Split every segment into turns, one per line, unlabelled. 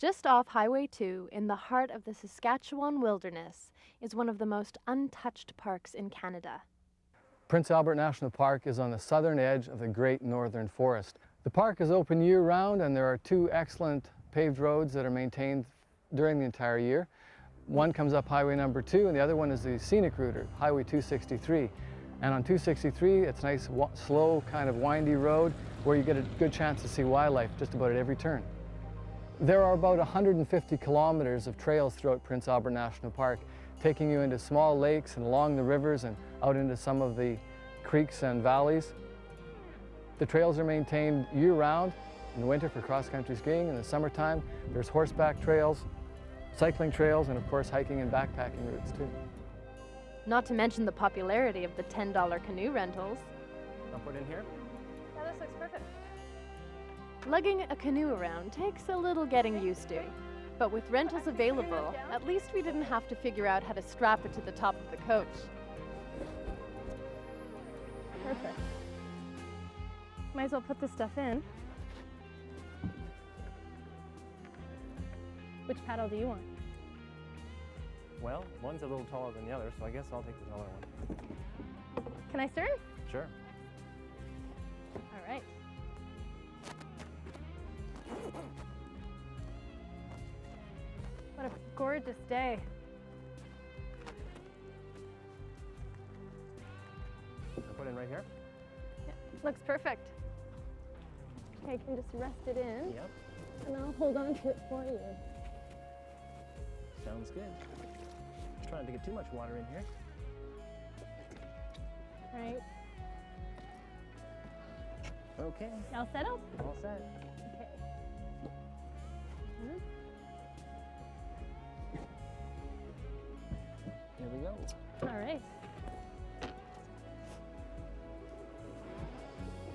Just off Highway 2, in the heart of the Saskatchewan wilderness, is one of the most untouched parks in Canada.
Prince Albert National Park is on the southern edge of the Great Northern Forest. The park is open year-round, and there are two excellent paved roads that are maintained during the entire year. One comes up Highway number 2, and the other one is the scenic route, Highway 263. And on 263, it's a nice, slow, kind of windy road where you get a good chance to see wildlife just about at every turn. There are about 150 kilometers of trails throughout Prince Albert National Park, taking you into small lakes and along the rivers and out into some of the creeks and valleys. The trails are maintained year-round. In the winter for cross-country skiing. In the summertime, there's horseback trails, cycling trails, and of course hiking and backpacking routes too.
Not to mention the popularity of the $10 canoe rentals.
I'll put in here.
Yeah, this looks perfect. Lugging a canoe around takes a little getting used to, but with rentals available, at least we didn't have to figure out how to strap it to the top of the coach.
Perfect. Might as well put this stuff in. Which paddle do you want?
Well, one's a little taller than the other, so I guess I'll take the taller one.
Can I stern?
Sure.
All right. What a gorgeous day.
I'll put in right here.
Yeah, looks perfect. Okay, I can just rest it in.
Yep.
And I'll hold on to it for you.
Sounds good. Try not to get too much water in here.
Right.
Okay.
All settled?
All set.
Okay.
Here we go.
All right.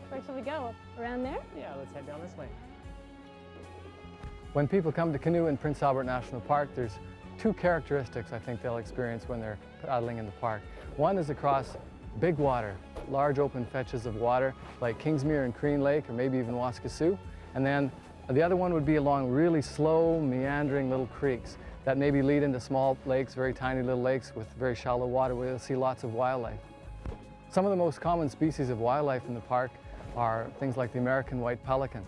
Where shall we go? Around there?
Yeah, let's head down this way.
When people come to canoe in Prince Albert National Park, there's two characteristics I think they'll experience when they're paddling in the park. One is across big water, large open fetches of water like Kingsmere and Crean Lake, or maybe even Waskesiu. And then the other one would be along really slow, meandering little creeks that maybe lead into small lakes, very tiny little lakes with very shallow water where you'll see lots of wildlife. Some of the most common species of wildlife in the park are things like the American white pelican.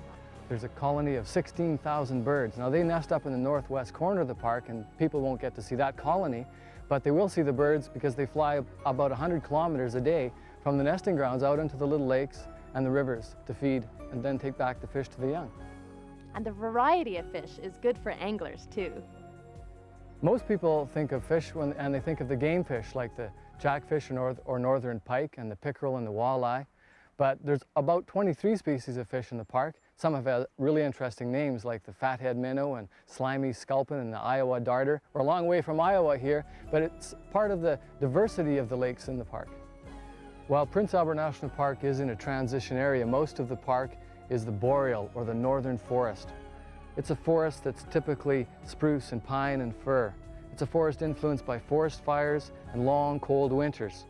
There's a colony of 16,000 birds. Now they nest up in the northwest corner of the park, and people won't get to see that colony, but they will see the birds because they fly about 100 kilometers a day from the nesting grounds out into the little lakes and the rivers to feed and then take back the fish to the young.
And the variety of fish is good for anglers too.
Most people think of fish and they think of the game fish like the jackfish or northern pike and the pickerel and the walleye, but there's about 23 species of fish in the park. Some have really interesting names like the fathead minnow and slimy sculpin and the Iowa darter. We're a long way from Iowa here, but it's part of the diversity of the lakes in the park. While Prince Albert National Park is in a transition area, most of the park is the boreal or the northern forest. It's a forest that's typically spruce and pine and fir. It's a forest influenced by forest fires and long, cold winters.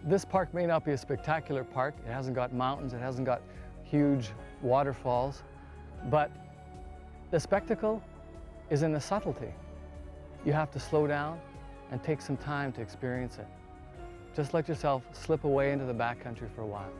This park may not be a spectacular park. It hasn't got mountains, it hasn't got huge waterfalls, but the spectacle is in the subtlety. You have to slow down and take some time to experience it. Just let yourself slip away into the backcountry for a while.